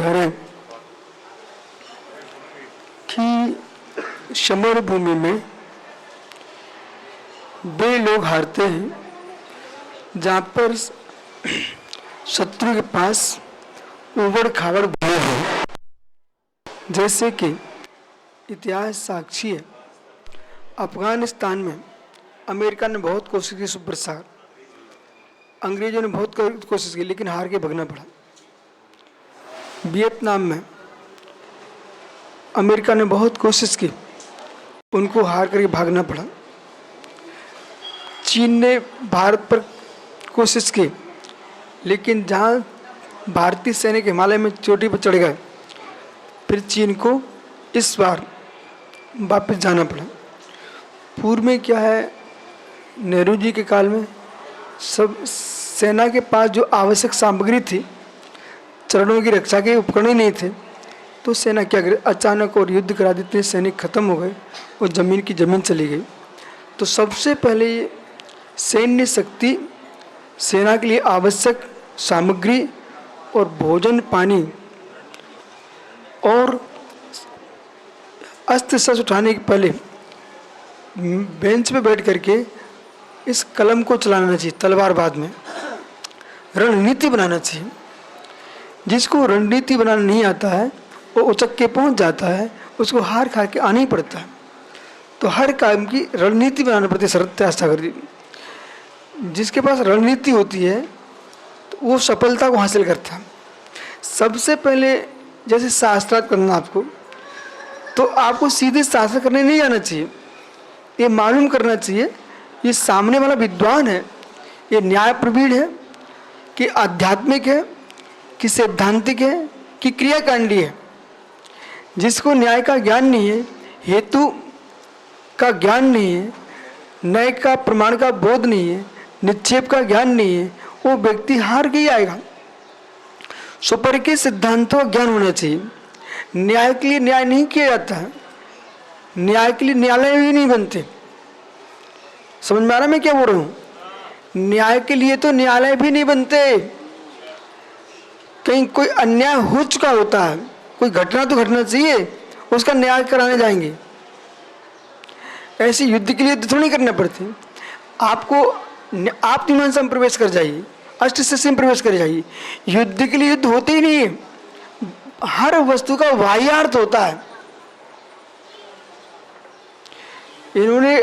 ठहरे कि समर भूमि में वे लोग हारते हैं जहाँ पर शत्रु के पास उबड़ खाबड़ भूमि हो। जैसे कि इतिहास साक्षी है, अफगानिस्तान में अमेरिका ने बहुत कोशिश की सुप्रसार, अंग्रेजों ने बहुत कोशिश की लेकिन हार के भगना पड़ा। वियतनाम में अमेरिका ने बहुत कोशिश की, उनको हार करके भागना पड़ा। चीन ने भारत पर कोशिश की, लेकिन जहाँ भारतीय सैनिक हिमालय में चोटी पर चढ़ गए, फिर चीन को इस बार वापस जाना पड़ा। पूर्व में क्या है, नेहरू जी के काल में सब सेना के पास जो आवश्यक सामग्री थी, चरणों की रक्षा के उपकरण ही नहीं थे, तो सेना क्या करे, अचानक और युद्ध करा देते, सैनिक खत्म हो गए और जमीन की जमीन चली गई। तो सबसे पहले ये सैन्य शक्ति, सेना के लिए आवश्यक सामग्री और भोजन पानी और अस्त्र शस्त्र उठाने के पहले बेंच पे बैठ करके इस कलम को चलाना चाहिए, तलवारबाज में रणनीति बनाना चाहिए। जिसको रणनीति बनाना नहीं आता है वो उचक के पहुंच जाता है, उसको हार खा के आना ही पड़ता है। तो हर काम की रणनीति बनाना पड़ती है। शरद त्यागसागर जी, जिसके पास रणनीति होती है तो वो सफलता को हासिल करता है। सबसे पहले जैसे शास्त्रार्थ करना आपको, तो आपको सीधे शास्त्र करने नहीं जाना चाहिए, ये मालूम करना चाहिए ये सामने वाला विद्वान है, ये न्याय प्रवीण है कि आध्यात्मिक है कि सैद्धांतिक है कि क्रियाकांडी है। जिसको न्याय का ज्ञान नहीं है, हेतु का ज्ञान नहीं है, न्याय का प्रमाण का बोध नहीं है, निक्षेप का ज्ञान नहीं है, वो व्यक्ति हार के ही आएगा। सुपर के सिद्धांतों का ज्ञान होना चाहिए। न्याय के लिए न्याय नहीं किया जाता है, न्याय के लिए न्यायालय भी नहीं बनते। समझ में आ रहा मैं क्या बोल रहा हूँ? न्याय के लिए तो न्यायालय भी नहीं बनते। कहीं कोई अन्याय हो चुका होता है, कोई घटना तो घटना चाहिए, उसका न्याय कराने जाएंगे। ऐसे युद्ध के लिए थोड़ी करना पड़ते। आपको आप मीमांसा में प्रवेश कर जाइए, अष्ट सिद्धि में प्रवेश कर जाइए। युद्ध के लिए युद्ध होते ही नहीं है, हर वस्तु का बाह्यार्थ होता है। इन्होंने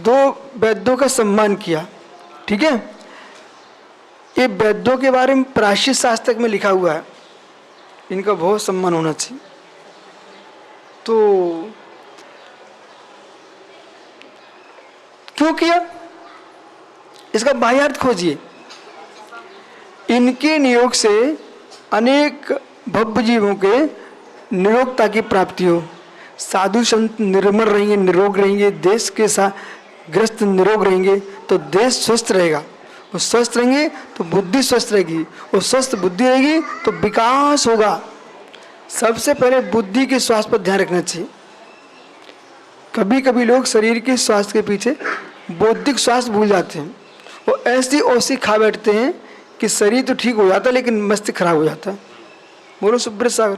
दो वैद्यों का सम्मान किया, ठीक है। ये वैद्यों के बारे में प्राचीन शास्त्र में लिखा हुआ है, इनका बहुत सम्मान होना चाहिए। तो क्यों किया, इसका बाह्यार्थ खोजिए। इनके नियोग से अनेक भव्य जीवों के निरोगता की प्राप्ति हो। साधु संत निर्मल रहेंगे, निरोग रहेंगे, देश के साथ ग्रस्त निरोग रहेंगे तो देश स्वस्थ रहेगा। वो स्वस्थ रहेंगे तो बुद्धि स्वस्थ रहेगी, वो स्वस्थ बुद्धि रहेगी तो विकास होगा। सबसे पहले बुद्धि के स्वास्थ्य पर ध्यान रखना चाहिए। कभी कभी लोग शरीर के स्वास्थ्य के पीछे बौद्धिक स्वास्थ्य भूल जाते हैं, वो ऐसी औषधि खा बैठते हैं कि शरीर तो ठीक हो जाता है लेकिन मस्तिष्क खराब हो जाता है। बोलो सुब्रत सागर,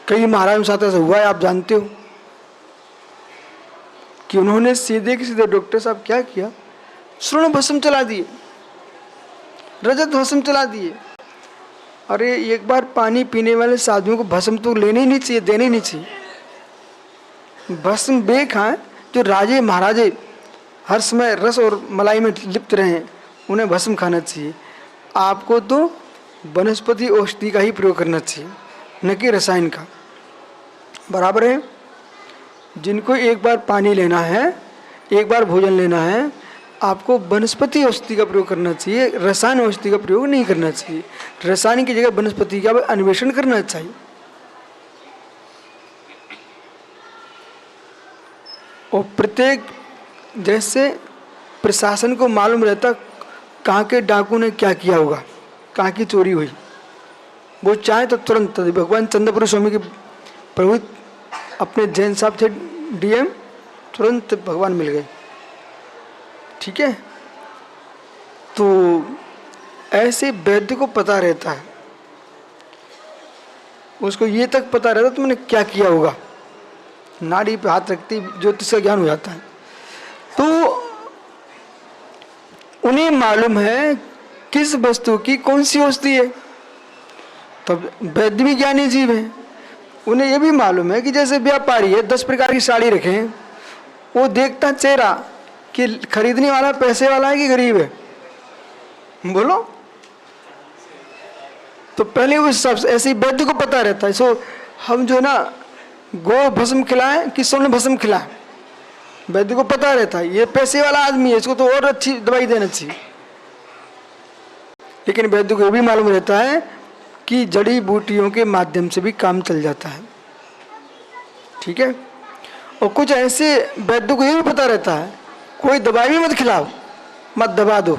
कई महाराज के साथ ऐसा हुआ है, आप जानते हो कि उन्होंने सीधे के सीधे डॉक्टर साहब क्या किया, स्वर्ण भस्म चला दिए, रजत भस्म चला दिए। अरे एक बार पानी पीने वाले साधुओं को भस्म तो लेने ही नहीं चाहिए, देने ही नहीं चाहिए। भस्म वे खाएं जो राजे महाराजे हर समय रस और मलाई में लिप्त रहे, उन्हें भस्म खाना चाहिए। आपको तो वनस्पति औषधि का ही प्रयोग करना चाहिए, न कि रसायन का। बराबर है। जिनको एक बार पानी लेना है, एक बार भोजन लेना है, आपको वनस्पति औषधि का प्रयोग करना चाहिए, रसायन औषधि का प्रयोग नहीं करना चाहिए। रसायन की जगह वनस्पति का अन्वेषण करना चाहिए। और प्रत्येक, जैसे प्रशासन को मालूम रहता कहाँ के डाकू ने क्या किया होगा, कहाँ की चोरी हुई, वो चाहे तो तुरंत। भगवान चंद्रपुर स्वामी के प्रभु अपने जैन साहब थे डीएम, तुरंत भगवान मिल गए, ठीक है। तो ऐसे वैद्य को पता रहता है उसको ये तक पता रहता तुमने क्या किया होगा। नाड़ी पे हाथ रखती ज्योतिष का ज्ञान हो जाता है। तो उन्हें मालूम है किस वस्तु की कौन सी औषधि है। तब वैद्य भी ज्ञानी जीव है, उन्हें यह भी मालूम है कि जैसे व्यापारी है 10 प्रकार की साड़ी रखे, वो देखता चेहरा कि खरीदने वाला पैसे वाला है कि गरीब है, बोलो। तो पहले उस सब ऐसे ही वैद्य को पता रहता है। सो हम जो ना गो भस्म खिलाएं कि स्वर्ण भस्म खिलाएं, वैद्य को पता रहता है ये पैसे वाला आदमी है, इसको तो और अच्छी दवाई देना चाहिए। लेकिन वैद्य को यह भी मालूम रहता है कि जड़ी बूटियों के माध्यम से भी काम चल जाता है, ठीक है। और कुछ ऐसे वैद्य को यह भी पता रहता है कोई दवाई भी मत खिलाओ, मत दबा दो,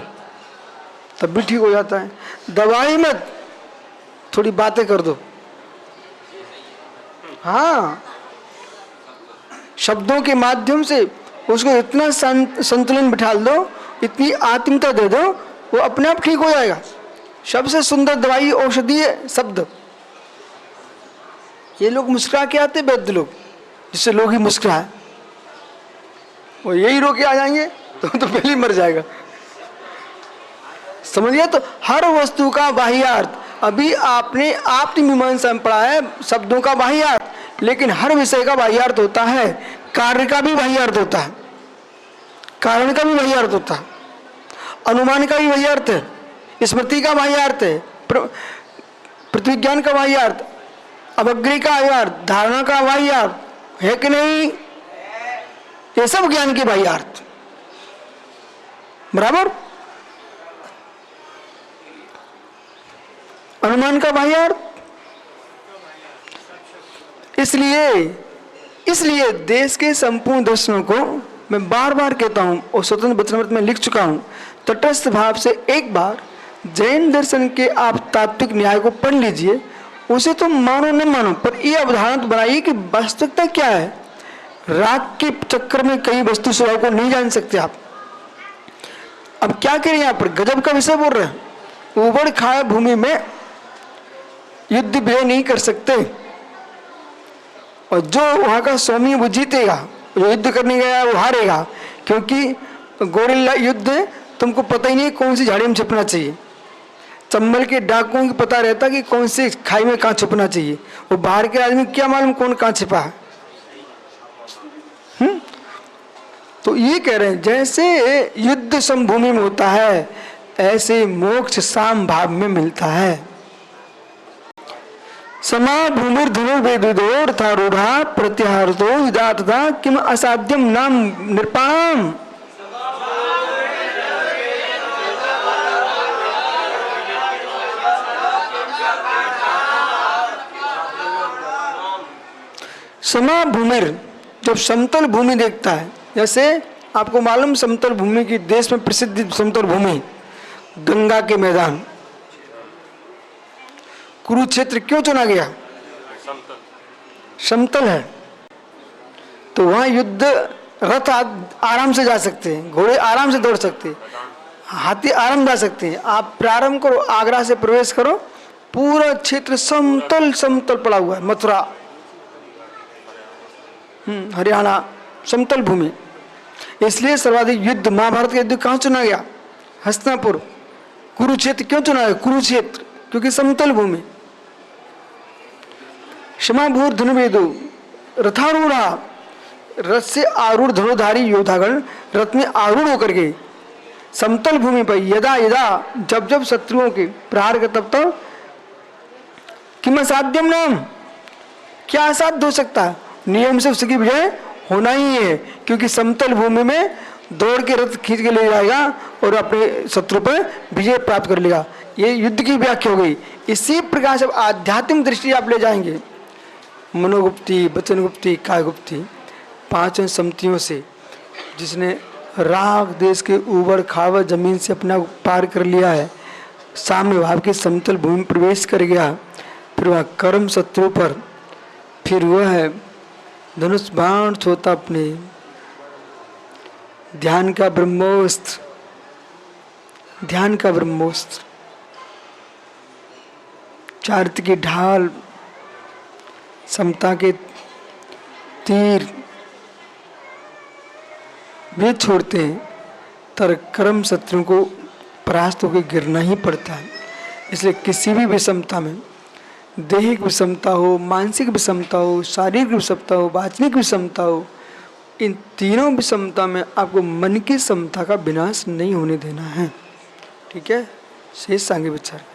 तब भी ठीक हो जाता है। दवाई मत, थोड़ी बातें कर दो, हाँ, शब्दों के माध्यम से उसको इतना संतुलन बिठा दो, इतनी आत्मीयता दे दो, वो अपने आप ठीक हो जाएगा। सबसे सुंदर दवाई औषधि है शब्द। ये लोग मुस्कुरा के आते वैद्य लोग, जिससे लोग ही मुस्कुराए, वो यही रोके आ जाएंगे तो पहले ही मर जाएगा, समझिए। तो हर वस्तु का बाह्यार्थ, अभी आपने मीमांसा में पढ़ा है शब्दों का बाह्यार्थ, लेकिन हर विषय का बाह्यार्थ होता है, कार्य का भी बाह्यार्थ होता है, कारण का भी बाह्यार्थ होता है, अनुमान का भी बाह्यार्थ है, स्मृति का बाह्यार्थ है, प्रतिविज्ञान का बाह्यार्थ, अवग्रह का बाह्यार्थ, धारणा का बाह्यार्थ है कि नहीं? ये सब ज्ञान के बाह्यार्थ, बराबर। अनुमान का बाह्यार्थ। इसलिए देश के संपूर्ण दर्शनों को मैं बार बार कहता हूं और स्वतंत्र वचनामृत में लिख चुका हूं, तटस्थ भाव से एक बार जैन दर्शन के आप तात्विक न्याय को पढ़ लीजिए। उसे तो मानो न मानो, पर यह अवधारणा तो बनाइए कि वास्तविकता क्या है। राग के चक्कर में कई वस्तु स्वभाव को नहीं जान सकते आप। अब क्या करें, यहां पर गजब का विषय बोल रहे हैं। उबड़ खाए भूमि में युद्ध विजय नहीं कर सकते, और जो वहां का स्वामी वो जीतेगा, जो युद्ध करने गया वो हारेगा, क्योंकि गोरिल्ला युद्ध है, तुमको पता ही नहीं कौन सी झाड़ी में छिपना चाहिए। चंबल के डाकुओं को पता रहता कि कौन सी खाई में कहाँ छिपना चाहिए, वो बाहर के आदमी क्या मालूम कौन कहाँ छिपा है। तो ये कह रहे हैं जैसे युद्ध समभूमि में होता है, ऐसे मोक्ष साम भाव में मिलता है। समा भूमिर धनुर्वेदोर था रूढ़ा प्रत्याहारतो विदातता किम असाध्यम नाम नृपाम। समा भूमिर, जब समतल भूमि देखता है, जैसे आपको मालूम समतल भूमि की देश में प्रसिद्ध समतल भूमि गंगा के मैदान, कुरुक्षेत्र क्यों चुना गया? समतल है, तो वहां युद्ध रथ आराम से जा सकते हैं, घोड़े आराम से दौड़ सकते हैं, हाथी आराम जा सकते हैं। आप प्रारंभ करो, आगरा से प्रवेश करो, पूरा क्षेत्र समतल समतल पड़ा हुआ है। मथुरा, हरियाणा समतल भूमि। इसलिए सर्वाधिक युद्ध महाभारत का युद्ध कहाँ चुना गया? हस्तिनापुर। कुरुक्षेत्र क्यों चुना गया? कुरुक्षेत्र क्योंकि समतल भूमि। क्षमाभूर धनुर्वेदो रथारूढ़ा, रथ से आरूढ़ धनुर्धारी योद्धागण रथ में आरूढ़ होकर के समतल भूमि पर यदा यदा जब जब शत्रुओं के प्रहार कर, तब तब किम असाध्यम नाम, क्या असाध्य हो सकता है? नियम से उसकी विजय होना ही है, क्योंकि समतल भूमि में दौड़ के रथ खींच के ले जाएगा और अपने शत्रु पर विजय प्राप्त कर लेगा। ये युद्ध की व्याख्या हो गई। इसी प्रकार से आध्यात्मिक दृष्टि आप ले जाएंगे, मनोगुप्ती, वचनगुप्ती, कायगुप्ती, पांचों सम्मतियों से जिसने राग देश के ऊबड़ खाबड़ जमीन से अपना पार कर लिया है, साम्य भाव की समतल भूमि में प्रवेश कर गया, फिर वह कर्म शत्रु पर, फिर वह है धनुष बाण छोता अपने ध्यान का ब्रह्मोस्त्र, ध्यान का ब्रह्मोस्त्र, चारित्र की ढाल समता के तीर वे छोड़ते हैं, तर कर्म शत्रु को परास्त होकर गिरना ही पड़ता है। इसलिए किसी भी विषमता में, दैहिक विषमता हो, मानसिक विषमता हो, शारीरिक विषमता हो, वाचनिक विषमता हो, इन तीनों विषमता में आपको मन की समता का विनाश नहीं होने देना है। ठीक है, शेष आगे विचार।